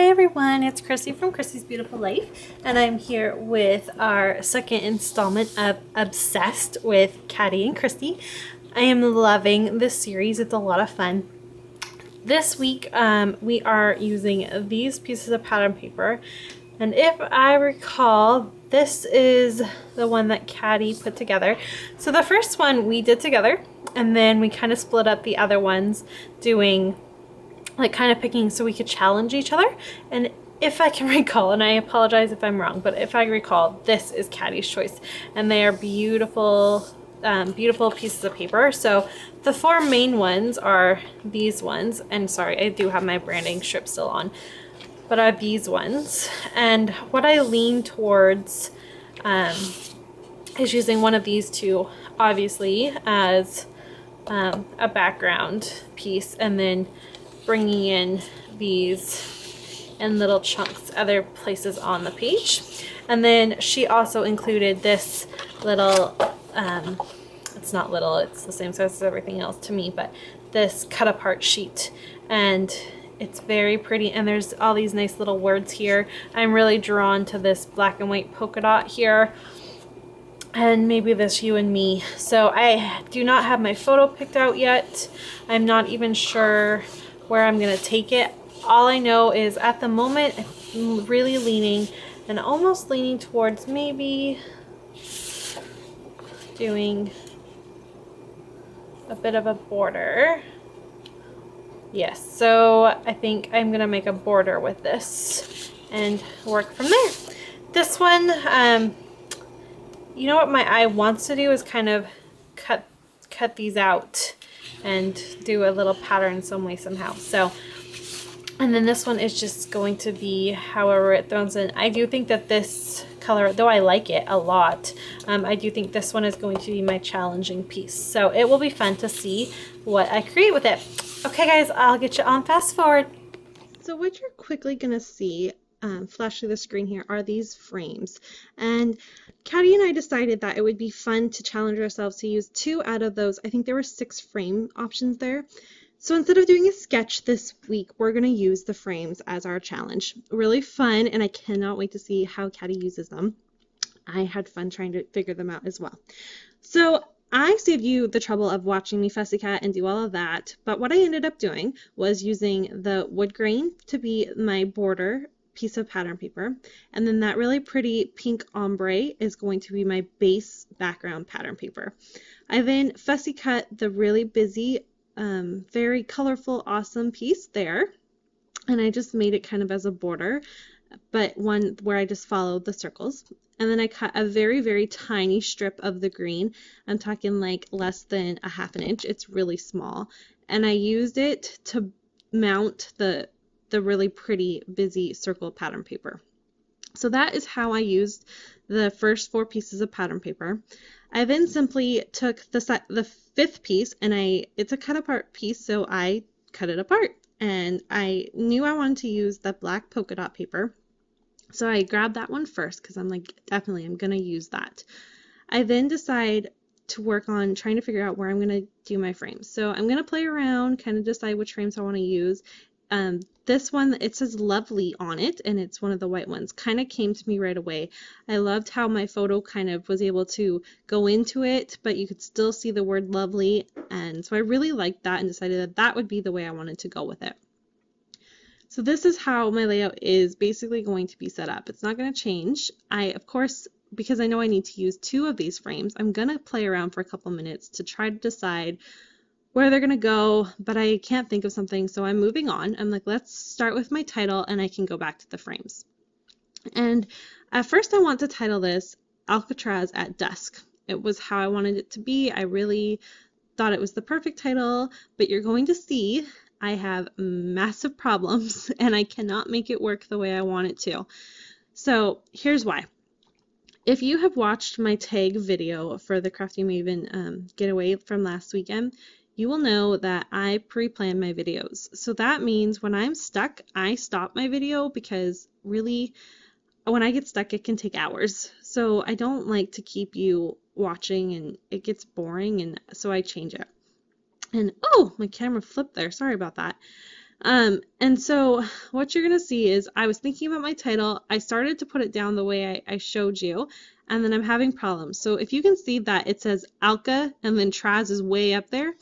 Hi everyone, it's Chrissy from Chrissy's Beautiful Life, and I'm here with our second installment of Obsessed with Katty and Christy. I am loving this series. It's a lot of fun. This week we are using these pieces of pattern paper, and if I recall, this is the one that Katty put together. So the first one we did together, and then we kind of split up the other ones, doing like kind of picking so we could challenge each other. And if I can recall, and I apologize if I'm wrong, but if I recall, this is Katty's choice, and they are beautiful, beautiful pieces of paper. So the four main ones are these ones, and sorry, I do have my branding strip still on, but are these ones. And what I lean towards is using one of these two, obviously, as a background piece, and then bringing in these in little chunks other places on the page. And then she also included this little, it's not little, it's the same size as everything else to me, but this cut apart sheet, and it's very pretty, and there's all these nice little words here. I'm really drawn to this black and white polka dot here, and maybe this you and me. So I do not have my photo picked out yet. I'm not even sure where I'm gonna take it. All I know is at the moment I'm really leaning and almost leaning towards maybe doing a bit of a border. Yes, so I think I'm gonna make a border with this and work from there. This one, you know what my eye wants to do is kind of cut these out and do a little pattern some way somehow. So, and then this one is just going to be however it throws in. I do think that this color, though I like it a lot, I do think this one is going to be my challenging piece. So it will be fun to see what I create with it. Okay guys, I'll get you on fast forward. So what you're quickly gonna see flash through the screen here are these frames, and Katty and I decided that it would be fun to challenge ourselves to use 2 out of those. I think there were 6 frame options there. So instead of doing a sketch this week, we're going to use the frames as our challenge. Really fun, and I cannot wait to see how Katty uses them. I had fun trying to figure them out as well. So I saved you the trouble of watching me fussy cut and do all of that, but what I ended up doing was using the wood grain to be my border piece of pattern paper, and then that really pretty pink ombre is going to be my base background pattern paper. I then fussy cut the really busy, very colorful, awesome piece there, and I just made it kind of as a border, but one where I just followed the circles. And then I cut a very, very tiny strip of the green. I'm talking like less than a ½ inch. It's really small, and I used it to mount the really pretty busy circle pattern paper. So that is how I used the first 4 pieces of pattern paper. I then simply took the 5th piece, and it's a cut apart piece, so I cut it apart, and I knew I wanted to use the black polka dot paper, so I grabbed that one first because I'm like, definitely I'm gonna use that. I then decide to work on trying to figure out where I'm gonna do my frames. So I'm gonna play around, kind of decide which frames I want to use. This one, it says lovely on it, and it's one of the white ones, kind of came to me right away. I loved how my photo kind of was able to go into it, but you could still see the word lovely, and so I really liked that and decided that that would be the way I wanted to go with it. So this is how my layout is basically going to be set up. It's not going to change. Of course, because I know I need to use 2 of these frames, I'm going to play around for a couple minutes to try to decide where they're gonna go, but I can't think of something, so I'm moving on. I'm like, let's start with my title, and I can go back to the frames. And at first I want to title this Alcatraz at Dusk. It was how I wanted it to be. I really thought it was the perfect title, but you're going to see I have massive problems and I cannot make it work the way I want it to. So here's why. If you have watched my tag video for the Crafty Maven getaway from last weekend, you will know that I pre-plan my videos. So that means when I'm stuck, I stop my video, because really when I get stuck, it can take hours. So I don't like to keep you watching, and it gets boring, and so I change it. And oh, my camera flipped there. Sorry about that. And so what you're going to see is I was thinking about my title. I started to put it down the way I showed you, and then I'm having problems. So if you can see that it says Alka and then Traz is way up there,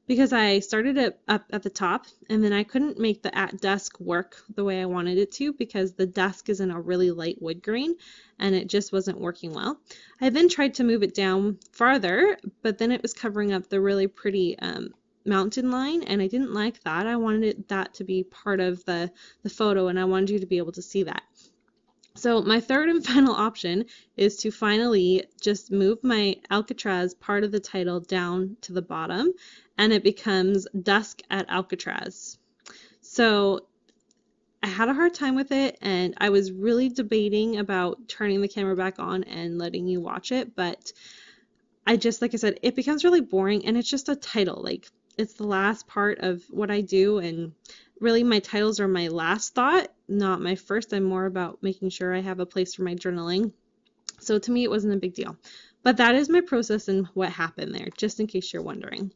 because I started it up at the top and then I couldn't make the at dusk work the way I wanted it to because the dusk is in a really light wood grain and it just wasn't working well. I then tried to move it down farther, but then it was covering up the really pretty mountain line and I didn't like that. I wanted that to be part of the photo and I wanted you to be able to see that. So my third and final option is to finally just move my Alcatraz part of the title down to the bottom and it becomes Dusk at Alcatraz. So I had a hard time with it and I was really debating about turning the camera back on and letting you watch it, but I just, like I said, it becomes really boring and it's just a title. Like, it's the last part of what I do, and really my titles are my last thought, not my first. I'm more about making sure I have a place for my journaling. So to me, it wasn't a big deal. But that is my process and what happened there, just in case you're wondering.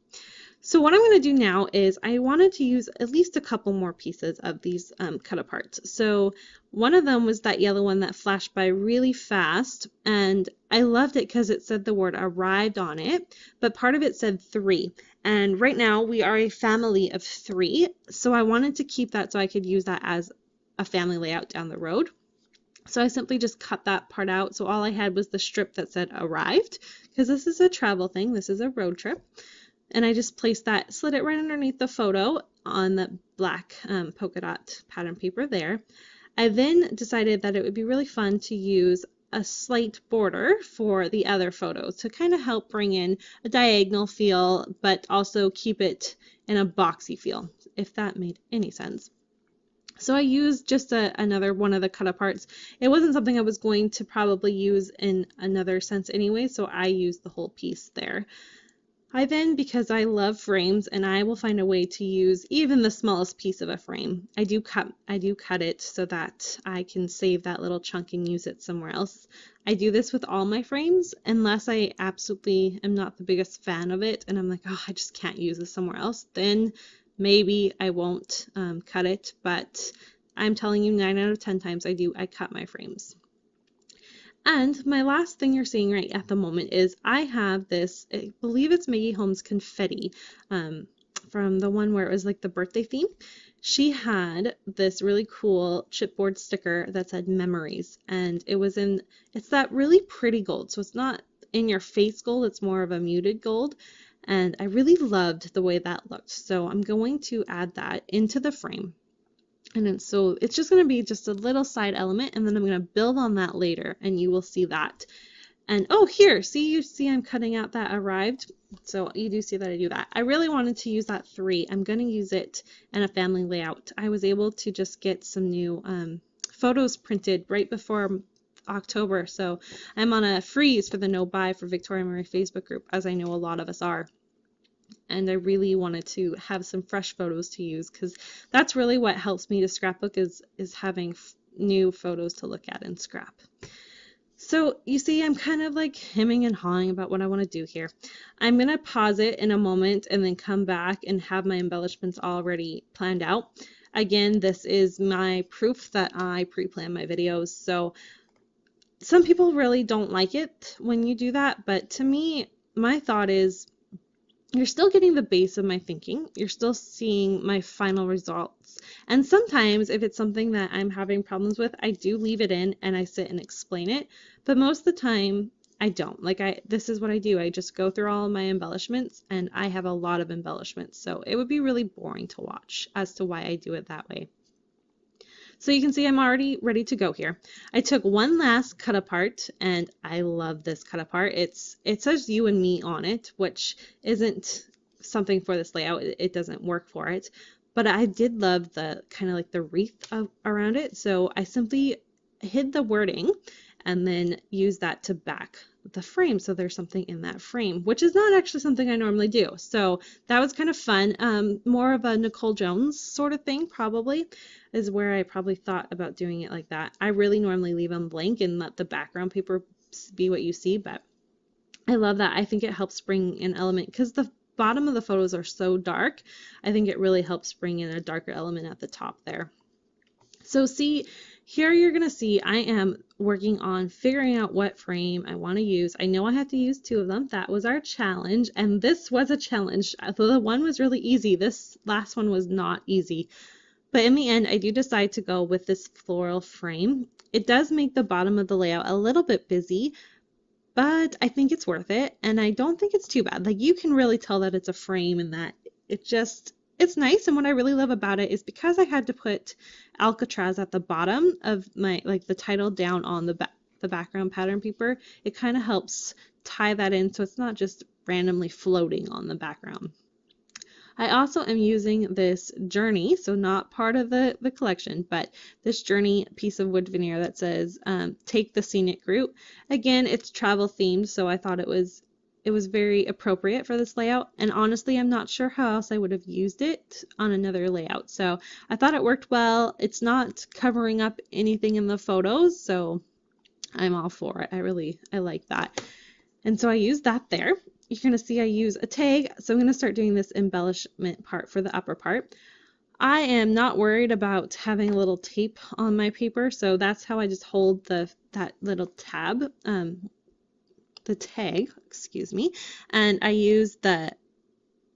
So what I'm going to do now is I wanted to use at least a couple more pieces of these cut aparts. So one of them was that yellow one that flashed by really fast, and I loved it because it said the word arrived on it, but part of it said 3. And right now we are a family of 3, so I wanted to keep that so I could use that as a family layout down the road. So I simply just cut that part out. So all I had was the strip that said arrived, because this is a travel thing, this is a road trip. And I just placed that, slid it right underneath the photo on the black polka dot pattern paper there. I then decided that it would be really fun to use a slight border for the other photo to kind of help bring in a diagonal feel, but also keep it in a boxy feel, if that made any sense. So I used just another one of the cut aparts. It wasn't something I was going to probably use in another sense anyway, so I used the whole piece there. I then, because I love frames and I will find a way to use even the smallest piece of a frame, I do cut it so that I can save that little chunk and use it somewhere else. I do this with all my frames unless I absolutely am not the biggest fan of it and I'm like, oh, I just can't use this somewhere else. Then maybe I won't cut it, but I'm telling you 9 out of 10 times I cut my frames. And my last thing you're seeing right at the moment is I have this, I believe it's Maggie Holmes confetti from the one where it was like the birthday theme. She had this really cool chipboard sticker that said memories, and it's that really pretty gold. So it's not in your face gold, it's more of a muted gold. And I really loved the way that looked. So I'm going to add that into the frame. And then, so it's just going to be just a little side element, and then I'm going to build on that later, and you will see that. And oh, here, you see I'm cutting out that arrived. So you do see that I do that. I really wanted to use that 3. I'm going to use it in a family layout. I was able to just get some new photos printed right before October, so I'm on a freeze for the no buy for Victoria Murray Facebook group, as I know a lot of us are. And I really wanted to have some fresh photos to use because that's really what helps me to scrapbook is having new photos to look at in scrap. So you see I'm kind of like hemming and hawing about what I want to do here. I'm going to pause it in a moment and then come back and have my embellishments already planned out. Again, this is my proof that I pre-plan my videos, so some people really don't like it when you do that, but to me, my thought is you're still getting the base of my thinking. You're still seeing my final results. And sometimes if it's something that I'm having problems with, I do leave it in and I sit and explain it. But most of the time I don't. This is what I do. I just go through all of my embellishments, and I have a lot of embellishments. So it would be really boring to watch as to why I do it that way. So you can see I'm already ready to go here. I took one last cut apart, and I love this cut apart. It says you and me on it, which isn't something for this layout. It doesn't work for it. But I did love the kind of like the wreath around it. So I simply hid the wording and then used that to back the frame, so there's something in that frame, which is not actually something I normally do. So that was kind of fun. More of a Nicole Jones sort of thing, probably, is where I probably thought about doing it like that. I really normally leave them blank and let the background paper be what you see, but I love that. I think it helps bring an element, because the bottom of the photos are so dark, I think it really helps bring in a darker element at the top there. So see, here you're going to see I am working on figuring out what frame I want to use. I know I have to use 2 of them. That was our challenge, and this was a challenge. Though the one was really easy, this last one was not easy. But in the end, I do decide to go with this floral frame. It does make the bottom of the layout a little bit busy, but I think it's worth it, and I don't think it's too bad. Like, you can really tell that it's a frame and that it's nice. And what I really love about it is because I had to put Alcatraz at the bottom of my, like, the title down on the background pattern paper, it kind of helps tie that in so it's not just randomly floating on the background. I also am using this Journey, so not part of the collection, but this Journey piece of wood veneer that says take the scenic route. Again, it's travel themed, so I thought it was very appropriate for this layout, and honestly I'm not sure how else I would have used it on another layout, so I thought it worked well. It's not covering up anything in the photos, so I'm all for it. I like that, and so I used that there. You're going to see I use a tag, so I'm going to start doing this embellishment part for the upper part. I am not worried about having a little tape on my paper, so that's how I just hold that little tab, the tag, excuse me, and I use the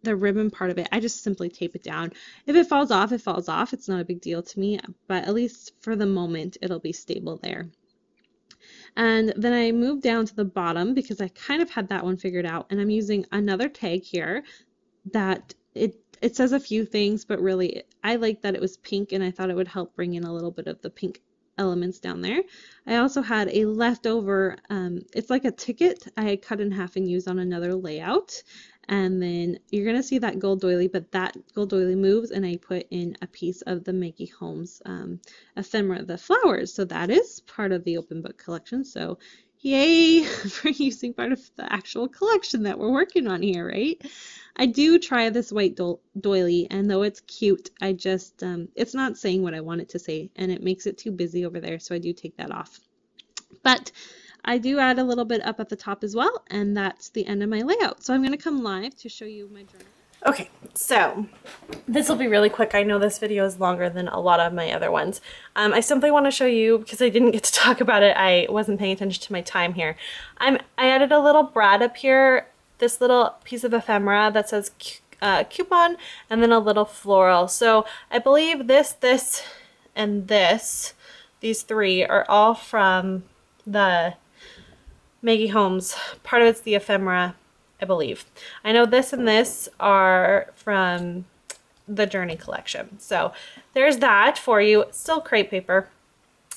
ribbon part of it. I just simply tape it down. If it falls off, it falls off. It's not a big deal to me, but at least for the moment, it'll be stable there. And then I moved down to the bottom because I kind of had that one figured out, and I'm using another tag here that it says a few things, but really I like that it was pink, and I thought it would help bring in a little bit of the pink elements down there. I also had a leftover, it's like a ticket I had cut in half and used on another layout. And then you're going to see that gold doily, but that gold doily moves, and I put in a piece of the Maggie Holmes ephemera, the flowers. So that is part of the open book collection. So yay for using part of the actual collection that we're working on here, right? I do try this white doily, and though it's cute, I just, it's not saying what I want it to say, and it makes it too busy over there, so I do take that off. But I do add a little bit up at the top as well, and that's the end of my layout. So I'm going to come live to show you my journal. Okay, so this will be really quick. I know this video is longer than a lot of my other ones. I simply want to show you, because I didn't get to talk about it, I wasn't paying attention to my time here. I added a little brad up here, this little piece of ephemera that says coupon, and then a little floral. So I believe this, and these 3 are all from the Maggie Holmes. Part of it's the ephemera, I believe. I know this and this are from the Journey collection. So there's that for you. It's still crepe paper.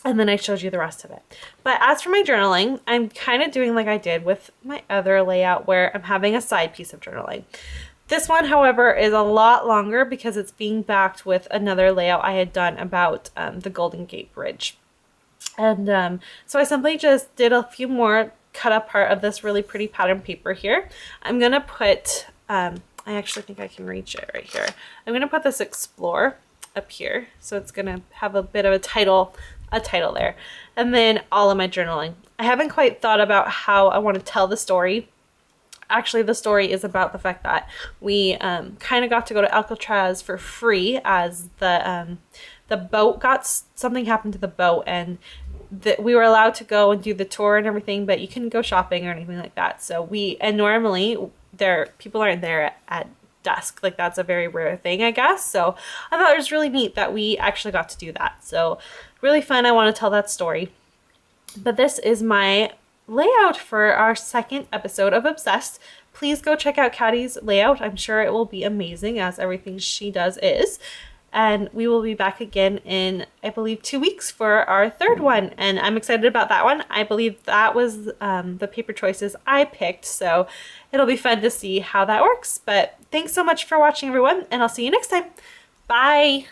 And then I showed you the rest of it. But as for my journaling, I'm kind of doing like I did with my other layout where I'm having a side piece of journaling. This one, however, is a lot longer because it's being backed with another layout I had done about the Golden Gate Bridge. And so I simply just did a few more cut up part of this really pretty pattern paper here. I'm gonna put, I actually think I can reach it right here. I'm gonna put this Explore up here. So it's gonna have a bit of a title there. And then all of my journaling. I haven't quite thought about how I want to tell the story. Actually, the story is about the fact that we kind of got to go to Alcatraz for free as the boat something happened to the boat, and we were allowed to go and do the tour and everything, but you couldn't go shopping or anything like that. So normally people aren't there at dusk. Like, that's a very rare thing, I guess. So I thought it was really neat that we actually got to do that. So really fun. I want to tell that story. But this is my layout for our second episode of Obsessed. Please go check out Katty's layout. I'm sure it will be amazing, as everything she does is. And we will be back again in, I believe, 2 weeks for our third one. And I'm excited about that one. I believe that was the paper choices I picked. So it'll be fun to see how that works. But thanks so much for watching, everyone. And I'll see you next time. Bye.